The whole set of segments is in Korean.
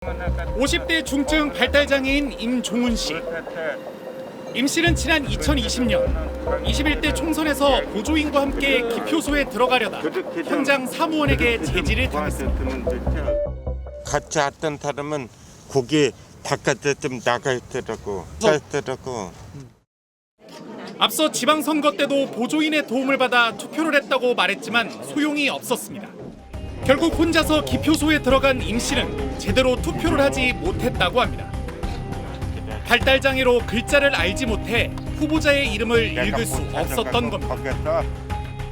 50대 중증 발달장애인 임종훈 씨. 임 씨는 지난 2020년 21대 총선에서 보조인과 함께 기표소에 들어가려다 현장 사무원에게 제지를 당했습니다. 같이 왔던 사람은 거기 바깥에 좀 나가 있더라고. 앞서 지방선거 때도 보조인의 도움을 받아 투표를 했다고 말했지만 소용이 없었습니다. 결국 혼자서 기표소에 들어간 임 씨는 제대로 투표를 하지 못했다고 합니다. 발달장애로 글자를 알지 못해 후보자의 이름을 읽을 수 없었던 겁니다.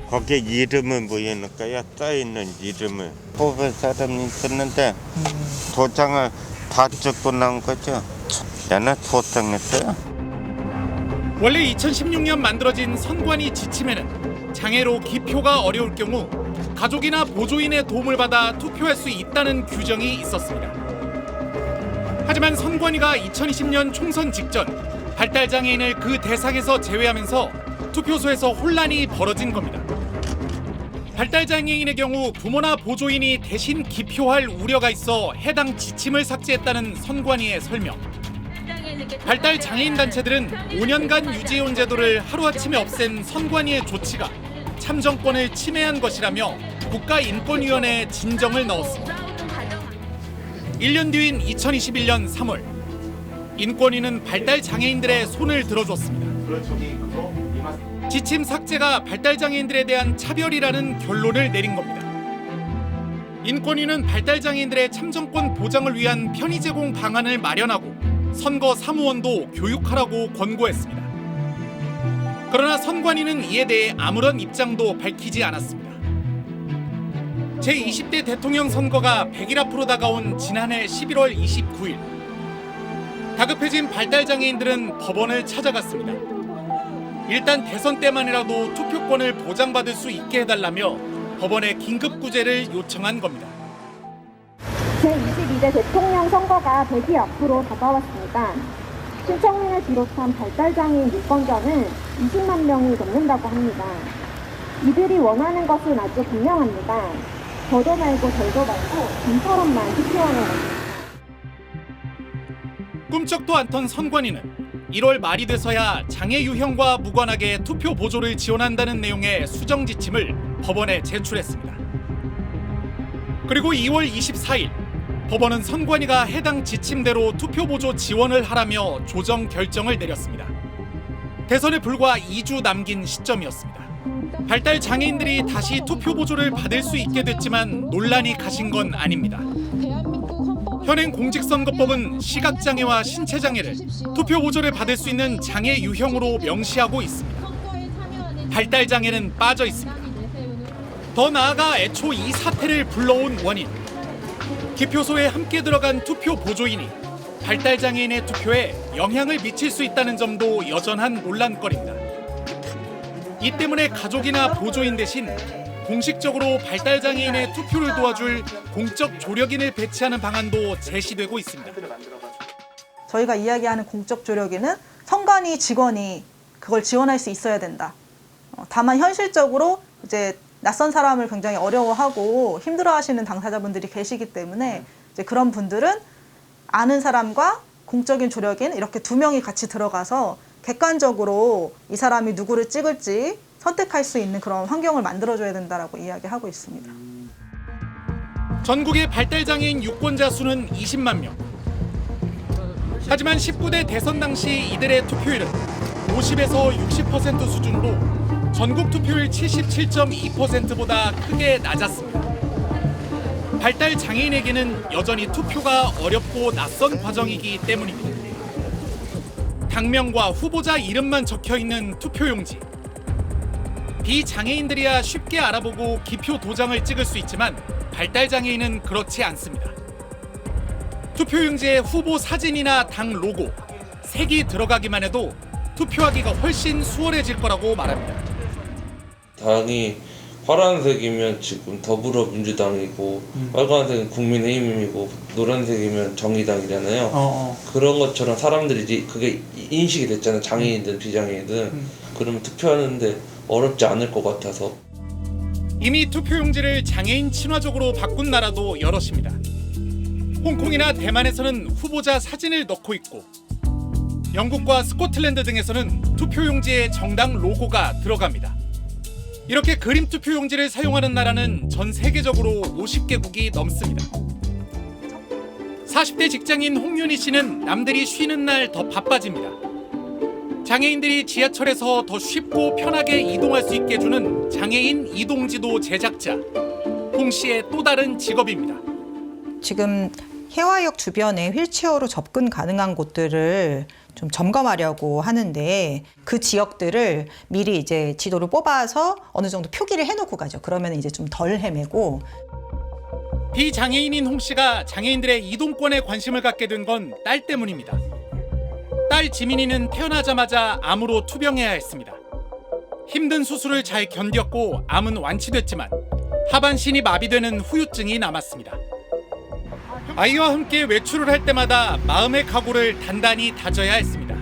거기에 이름을 뭐해놓을까요? 써있는 이름을 뽑을 사람이 있었는데 도장을 다 찍고 나온 거죠. 나는 도장했어요. 원래 2016년 만들어진 선관위 지침에는 장애로 기표가 어려울 경우 가족이나 보조인의 도움을 받아 투표할 수 있다는 규정이 있었습니다. 하지만 선관위가 2020년 총선 직전 발달장애인을 그 대상에서 제외하면서 투표소에서 혼란이 벌어진 겁니다. 발달장애인의 경우 부모나 보조인이 대신 기표할 우려가 있어 해당 지침을 삭제했다는 선관위의 설명. 발달장애인 단체들은 5년간 유지해온 제도를 하루아침에 없앤 선관위의 조치가 참정권을 침해한 것이라며 국가인권위원회에 진정을 넣었습니다. 1년 뒤인 2021년 3월 인권위는 발달장애인들의 손을 들어줬습니다. 지침 삭제가 발달장애인들에 대한 차별이라는 결론을 내린 겁니다. 인권위는 발달장애인들의 참정권 보장을 위한 편의 제공 방안을 마련하고 선거 사무원도 교육하라고 권고했습니다. 그러나 선관위는 이에 대해 아무런 입장도 밝히지 않았습니다. 제20대 대통령 선거가 100일 앞으로 다가온 지난해 11월 29일 다급해진 발달장애인들은 법원을 찾아갔습니다. 일단 대선 때만이라도 투표권을 보장받을 수 있게 해달라며 법원에 긴급구제를 요청한 겁니다. 제22대 대통령 선거가 100일 앞으로 다가왔습니다. 신청민을 비롯한 발달장애인 유권자는 20만 명이 넘는다고 합니다. 이들이 원하는 것은 아주 분명합니다. 저도 말고 덜도 말고 좀처럼만 투표하는 겁니다. 꿈쩍도 않던 선관위는 1월 말이 돼서야 장애 유형과 무관하게 투표 보조를 지원한다는 내용의 수정 지침을 법원에 제출했습니다. 그리고 2월 24일 법원은 선관위가 해당 지침대로 투표 보조 지원을 하라며 조정 결정을 내렸습니다. 대선에 불과 2주 남긴 시점이었습니다. 발달 장애인들이 다시 투표 보조를 받을 수 있게 됐지만 논란이 가신 건 아닙니다. 현행 공직선거법은 시각장애와 신체장애를 투표 보조를 받을 수 있는 장애 유형으로 명시하고 있습니다. 발달 장애는 빠져 있습니다. 더 나아가 애초 이 사태를 불러온 원인, 기표소에 함께 들어간 투표 보조인이 발달 장애인의 투표에 영향을 미칠 수 있다는 점도 여전한 논란거리입니다. 이 때문에 가족이나 보조인 대신 공식적으로 발달장애인의 투표를 도와줄 공적 조력인을 배치하는 방안도 제시되고 있습니다. 저희가 이야기하는 공적 조력인은 선관위 직원이 그걸 지원할 수 있어야 된다. 다만 현실적으로 이제 낯선 사람을 굉장히 어려워하고 힘들어하시는 당사자분들이 계시기 때문에 이제 그런 분들은 아는 사람과 공적인 조력인 이렇게 2명이 같이 들어가서 객관적으로 이 사람이 누구를 찍을지 선택할 수 있는 그런 환경을 만들어줘야 된다라고 이야기하고 있습니다. 전국의 발달장애인 유권자 수는 20만 명. 하지만 19대 대선 당시 이들의 투표율은 50에서 60% 수준으로 전국 투표율 77.2%보다 크게 낮았습니다. 발달장애인에게는 여전히 투표가 어렵고 낯선 과정이기 때문입니다. 당명과 후보자 이름만 적혀있는 투표용지. 비장애인들이야 쉽게 알아보고 기표 도장을 찍을 수 있지만 발달장애인은 그렇지 않습니다. 투표용지에 후보 사진이나 당 로고, 색이 들어가기만 해도 투표하기가 훨씬 수월해질 거라고 말합니다. 당이 파란색이면 지금 더불어민주당이고 빨간색은 국민의힘이고 노란색이면 정의당이잖아요. 그런 것처럼 사람들이 이제 그게 인식이 됐잖아요. 장애인든 비장애인든. 그러면 투표하는데 어렵지 않을 것 같아서. 이미 투표용지를 장애인 친화적으로 바꾼 나라도 여럿입니다. 홍콩이나 대만에서는 후보자 사진을 넣고 있고 영국과 스코틀랜드 등에서는 투표용지에 정당 로고가 들어갑니다. 이렇게 그림 투표용지를 사용하는 나라는 전 세계적으로 50개국이 넘습니다. 40대 직장인 홍윤희 씨는 남들이 쉬는 날 더 바빠집니다. 장애인들이 지하철에서 더 쉽고 편하게 이동할 수 있게 해주는 장애인 이동지도 제작자. 홍 씨의 또 다른 직업입니다. 지금 해화역 주변에 휠체어로 접근 가능한 곳들을 좀 점검하려고 하는데 그 지역들을 미리 이제 지도를 뽑아서 어느 정도 표기를 해놓고 가죠. 그러면 이제 좀 덜 헤매고. 비장애인인 홍 씨가 장애인들의 이동권에 관심을 갖게 된 건 딸 때문입니다. 딸 지민이는 태어나자마자 암으로 투병해야 했습니다. 힘든 수술을 잘 견뎠고 암은 완치됐지만 하반신이 마비되는 후유증이 남았습니다. 아이와 함께 외출을 할 때마다 마음의 각오를 단단히 다져야 했습니다.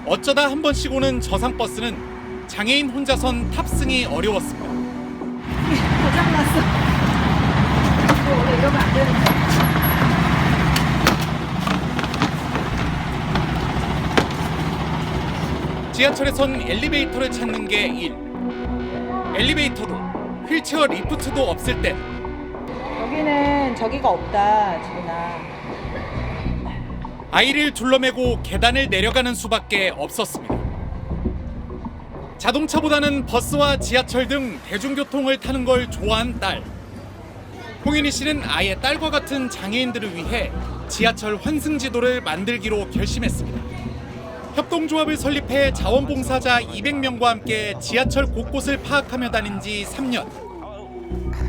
어쩌다 한 번씩 오는 저상버스는 장애인 혼자선 탑승이 어려웠습니다. 고장났어. 원래 이러면 안 되는데. 지하철에선 엘리베이터를 찾는 게 일. 엘리베이터도 휠체어 리프트도 없을 때 여기는 저기가 없다, 지민아. 아이를 둘러매고 계단을 내려가는 수밖에 없었습니다. 자동차보다는 버스와 지하철 등 대중교통을 타는 걸 좋아한 딸. 홍윤희 씨는 아예 딸과 같은 장애인들을 위해 지하철 환승지도를 만들기로 결심했습니다. 협동조합을 설립해 자원봉사자 200명과 함께 지하철 곳곳을 파악하며 다닌 지 3년.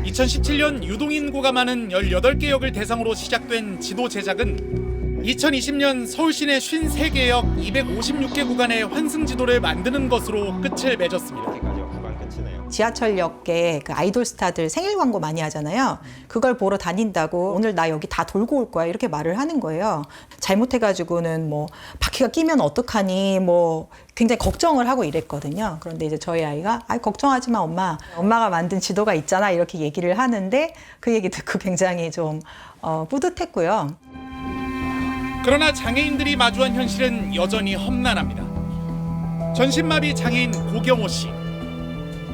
2017년 유동인구가 많은 18개 역을 대상으로 시작된 지도 제작은 2020년 서울 시내 53개 역 256개 구간의 환승지도를 만드는 것으로 끝을 맺었습니다. 지하철역에 그 아이돌 스타들 생일 광고 많이 하잖아요. 그걸 보러 다닌다고 오늘 나 여기 다 돌고 올 거야 이렇게 말을 하는 거예요. 잘못해가지고는 뭐 바퀴가 끼면 어떡하니 뭐 굉장히 걱정을 하고 이랬거든요. 그런데 이제 저희 아이가 걱정하지 마 엄마가 만든 지도가 있잖아 이렇게 얘기를 하는데 그 얘기 듣고 굉장히 좀 뿌듯했고요. 그러나 장애인들이 마주한 현실은 여전히 험난합니다. 전신마비 장애인 고경호 씨.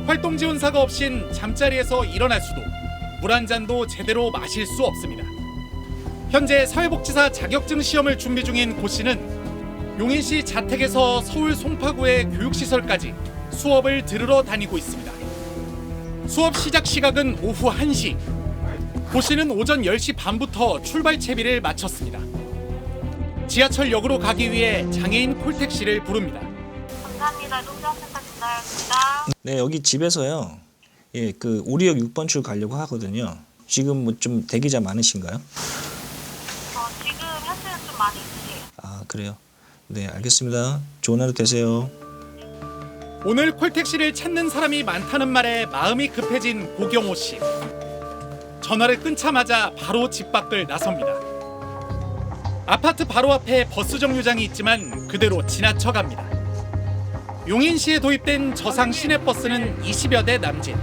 활동 지원사가 없인 잠자리에서 일어날 수도 물 한 잔도 제대로 마실 수 없습니다. 현재 사회복지사 자격증 시험을 준비 중인 고 씨는 용인시 자택에서 서울 송파구의 교육시설까지 수업을 들으러 다니고 있습니다. 수업 시작 시각은 오후 1시. 고 씨는 오전 10시 반부터 출발 채비를 마쳤습니다. 지하철역으로 가기 위해 장애인 콜택시를 부릅니다. 감사합니다. 농장센터 전화였습니다. 네, 여기 집에서요. 예, 그 우리역 6번 출 가려고 하거든요. 지금 뭐 좀 대기자 많으신가요? 지금 현재는 좀 많이 있으세요. 아, 그래요. 네, 알겠습니다. 좋은 하루 되세요. 오늘 콜택시를 찾는 사람이 많다는 말에 마음이 급해진 고경호 씨. 전화를 끊자마자 바로 집 밖을 나섭니다. 아파트 바로 앞에 버스 정류장이 있지만 그대로 지나쳐갑니다. 용인시에 도입된 저상 시내버스는 20여 대 남짓.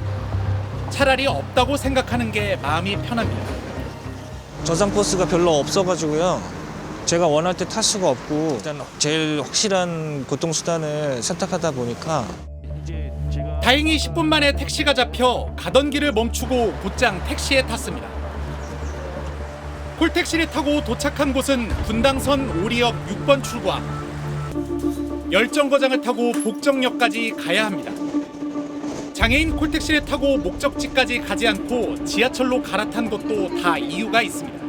차라리 없다고 생각하는 게 마음이 편합니다. 저상버스가 별로 없어가지고요. 제가 원할 때 탈 수가 없고 일단 제일 확실한 교통수단을 선택하다 보니까 다행히 10분 만에 택시가 잡혀 가던 길을 멈추고 곧장 택시에 탔습니다. 콜택시를 타고 도착한 곳은 분당선 오리역 6번 출구함. 열정거장을 타고 복정역까지 가야 합니다. 장애인 콜택시를 타고 목적지까지 가지 않고 지하철로 갈아탄 것도 다 이유가 있습니다.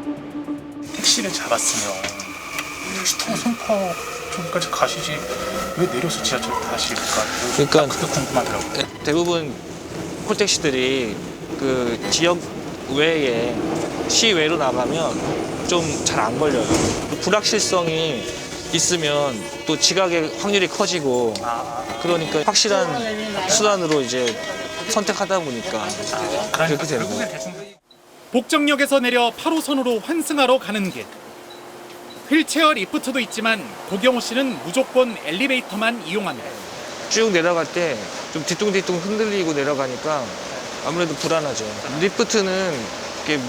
택시를 잡았으면 송파 쪽까지 가시지 왜 내려서 지하철 타실까? 그러니까 그게 궁금하더라고요. 대부분 콜택시들이 그 지역 외에 시외로 나가면 좀 잘 안 걸려요. 불확실성이 있으면 또 지각의 확률이 커지고 그러니까 확실한 수단으로 이제 선택하다 보니까 그렇게 되는 거예요. 복정역에서 내려 8호선으로 환승하러 가는 길. 휠체어 리프트도 있지만 고경호 씨는 무조건 엘리베이터만 이용합니다. 쭉 내려갈 때 좀 뒤뚱뒤뚱 흔들리고 내려가니까 아무래도 불안하죠. 리프트는 이렇게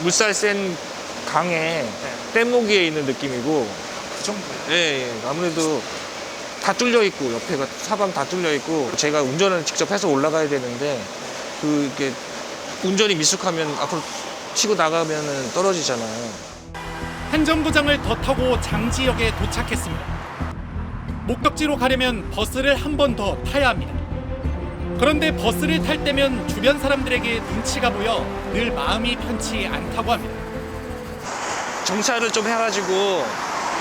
물살 센 강에 뗏목에 있는 느낌이고 그 정도예요. 예, 아무래도 다 뚫려 있고 옆에가 사방 다 뚫려 있고 제가 운전을 직접 해서 올라가야 되는데 그게 운전이 미숙하면 앞으로 치고 나가면은 떨어지잖아요. 한 정거장을 더 타고 장지역에 도착했습니다. 목적지로 가려면 버스를 한 번 더 타야 합니다. 그런데 버스를 탈 때면 주변 사람들에게 눈치가 보여 늘 마음이 편치 않다고 합니다. 정차를 좀 해가지고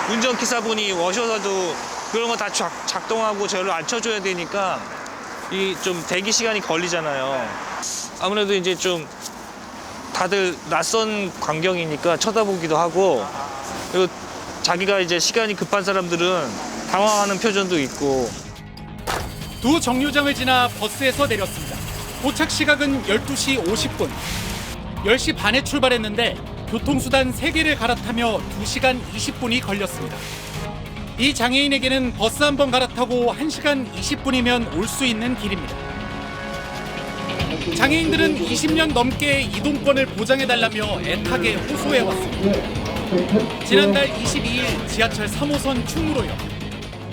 운전기사분이 오셔서도 그런 거 다 작동하고 저를 앉혀줘야 되니까 이 좀 대기 시간이 걸리잖아요. 아무래도 이제 좀 다들 낯선 광경이니까 쳐다보기도 하고 그리고 자기가 이제 시간이 급한 사람들은 당황하는 표정도 있고. 두 정류장을 지나 버스에서 내렸습니다. 도착 시각은 12시 50분. 10시 반에 출발했는데 교통수단 3개를 갈아타며 2시간 20분이 걸렸습니다. 이 장애인에게는 버스 한 번 갈아타고 1시간 20분이면 올 수 있는 길입니다. 장애인들은 20년 넘게 이동권을 보장해달라며 애타게 호소해왔습니다. 지난달 22일 지하철 3호선 충무로역.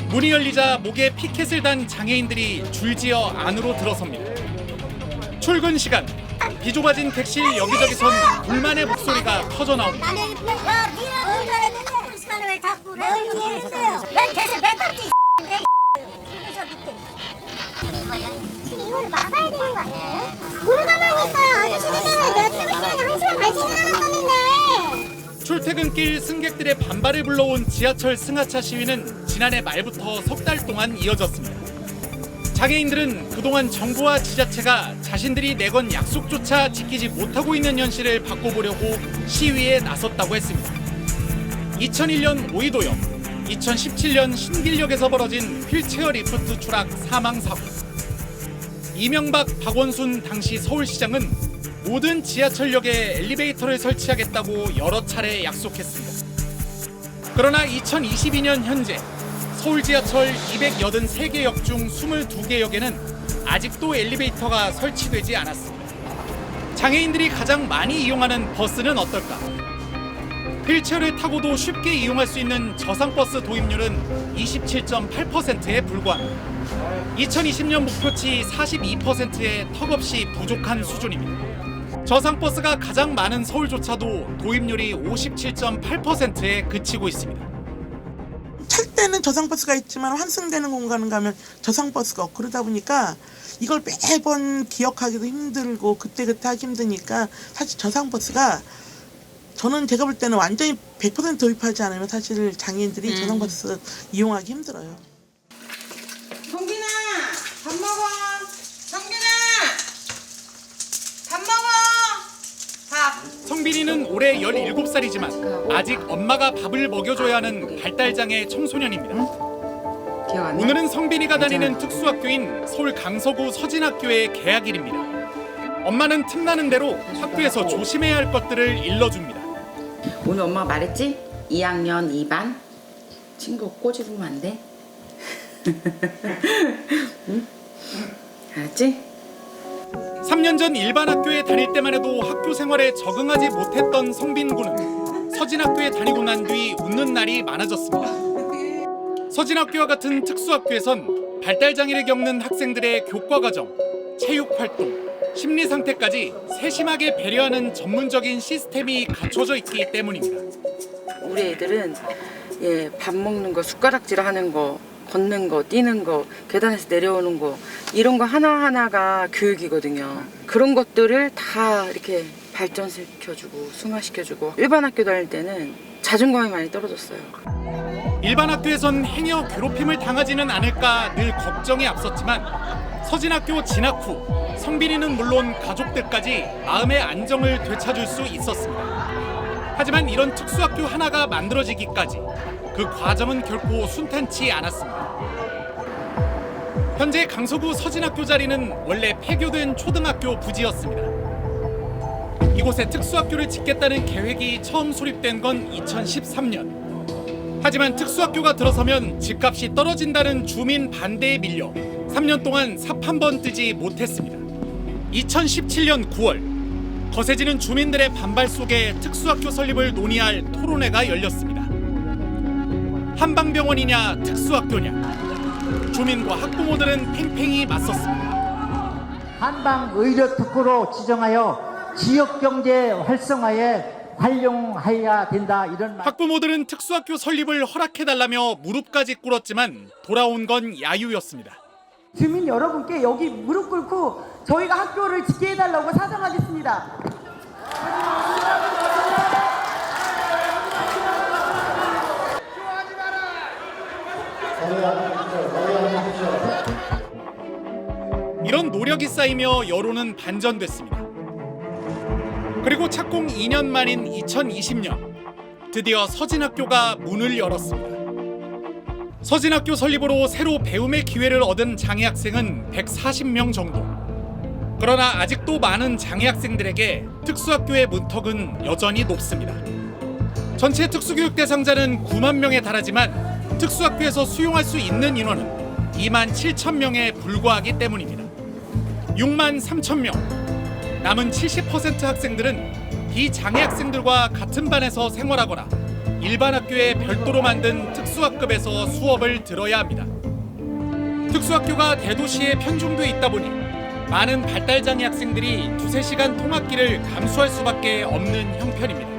문이 열리자 목에 피켓을 단 장애인들이 줄지어 안으로 들어섭니다. 출근 시간, 비좁아진 객실 여기저기선 불만의 목소리가 터져나옵니다. 왜 자꾸 왜 계속 뱉었지 이걸 막아야 되는 거 아니에요? 뭘 가만히 있어요? 아저씨들 몇 시간이나 1시간 반씩 남았었는데. 출퇴근길 승객들의 반발을 불러온 지하철 승하차 시위는 지난해 말부터 석 달 동안 이어졌습니다. 장애인들은 그동안 정부와 지자체가 자신들이 내건 약속조차 지키지 못하고 있는 현실을 바꿔보려고 시위에 나섰다고 했습니다. 2001년 오이도역, 2017년 신길역에서 벌어진 휠체어 리프트 추락 사망 사고. 이명박, 박원순 당시 서울시장은 모든 지하철역에 엘리베이터를 설치하겠다고 여러 차례 약속했습니다. 그러나 2022년 현재 서울 지하철 283개 역 중 22개 역에는 아직도 엘리베이터가 설치되지 않았습니다. 장애인들이 가장 많이 이용하는 버스는 어떨까? 휠체어를 타고도 쉽게 이용할 수 있는 저상버스 도입률은 27.8%에 불과합니다. 2020년 목표치 42%에 턱없이 부족한 수준입니다. 저상버스가 가장 많은 서울조차도 도입률이 57.8%에 그치고 있습니다. 탈 때는 저상버스가 있지만 환승되는 공간을 가면 저상버스가 없고 그러다 보니까 이걸 매번 기억하기도 힘들고 그때그때 하기 힘드니까 사실 저상버스가 저는 제가 볼 때는 완전히 100% 도입하지 않으면 사실 장애인들이 저상버스 이용하기 힘들어요. 성빈아, 밥 먹어. 성빈아, 밥 먹어. 밥. 성빈이는 올해 17살이지만 아직 엄마가 밥을 먹여줘야 하는 발달장애 청소년입니다. 오늘은 성빈이가 다니는 특수학교인 서울 강서구 서진학교의 개학일입니다. 엄마는 틈나는 대로 학교에서 조심해야 할 것들을 일러줍니다. 오늘 엄마가 말했지? 2학년 2반 친구 꼬집으면 안 돼. 응? 알았지? 3년 전 일반 학교에 다닐 때만 해도 학교 생활에 적응하지 못했던 성빈 군은 서진학교에 다니고 난 뒤 웃는 날이 많아졌습니다. 서진학교와 같은 특수학교에선 발달장애를 겪는 학생들의 교과과정, 체육활동, 심리 상태까지 세심하게 배려하는 전문적인 시스템이 갖춰져 있기 때문입니다. 우리 애들은 밥 먹는 거, 숟가락질 하는 거, 걷는 거, 뛰는 거, 계단에서 내려오는 거 이런 거 하나하나가 교육이거든요. 그런 것들을 다 이렇게 발전시켜주고 승화시켜주고 일반 학교 다닐 때는 자존감이 많이 떨어졌어요. 일반 학교에선 행여 괴롭힘을 당하지는 않을까 늘 걱정이 앞섰지만 서진학교 진학 후 성빈이는 물론 가족들까지 마음의 안정을 되찾을 수 있었습니다. 하지만 이런 특수학교 하나가 만들어지기까지 그 과정은 결코 순탄치 않았습니다. 현재 강서구 서진학교 자리는 원래 폐교된 초등학교 부지였습니다. 이곳에 특수학교를 짓겠다는 계획이 처음 수립된 건 2013년. 하지만 특수학교가 들어서면 집값이 떨어진다는 주민 반대에 밀려 3년 동안 삽 한 번 뜨지 못했습니다. 2017년 9월 거세지는 주민들의 반발 속에 특수학교 설립을 논의할 토론회가 열렸습니다. 한방병원이냐 특수학교냐, 주민과 학부모들은 팽팽히 맞섰습니다. 한방의료특구로 지정하여 지역경제 활성화에 활용해야 된다, 이런 말. 학부모들은 특수학교 설립을 허락해달라며 무릎까지 꿇었지만 돌아온 건 야유였습니다. 주민 여러분께 여기 무릎 꿇고 저희가 학교를 짓게 해달라고 사정하겠습니다. 이런 노력이 쌓이며 여론은 반전됐습니다. 그리고 착공 2년 만인 2020년 드디어 서진학교가 문을 열었습니다. 서진학교 설립으로 새로 배움의 기회를 얻은 장애 학생은 140명 정도. 그러나 아직도 많은 장애 학생들에게 특수학교의 문턱은 여전히 높습니다. 전체 특수교육 대상자는 9만 명에 달하지만 특수학교에서 수용할 수 있는 인원은 2만 7천 명에 불과하기 때문입니다. 6만 3천 명. 남은 70% 학생들은 비장애 학생들과 같은 반에서 생활하거나 일반 학교에 별도로 만든 특수학급에서 수업을 들어야 합니다. 특수학교가 대도시에 편중돼 있다 보니 많은 발달장애 학생들이 2-3시간 통학길을 감수할 수밖에 없는 형편입니다.